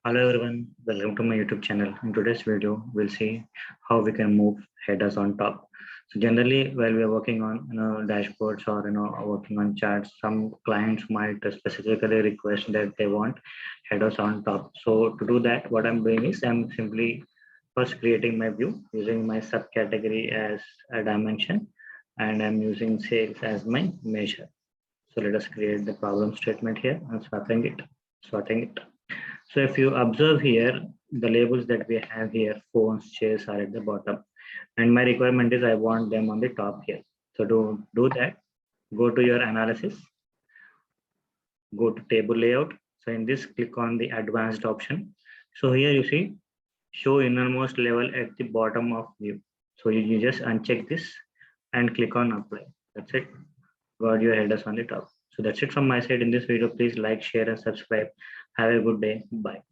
Hello everyone, welcome to my YouTube channel. In today's video, we'll see how we can move headers on top. So generally, while we are working on dashboards or working on charts, some clients might specifically request that they want headers on top. So to do that, what I'm doing is I'm simply first creating my view using my subcategory as a dimension, and I'm using sales as my measure. So let us create the problem statement here and sorting it. So if you observe here, the labels that we have here, phones, chairs are at the bottom. And my requirement is I want them on the top here. So to do that, go to your analysis, go to table layout. So in this, click on the advanced option. So here you see, show innermost level at the bottom of view. So you just uncheck this and click on apply. That's it. Got your headers on the top. So that's it from my side in this video. Please like, share, and subscribe. Have a good day. Bye.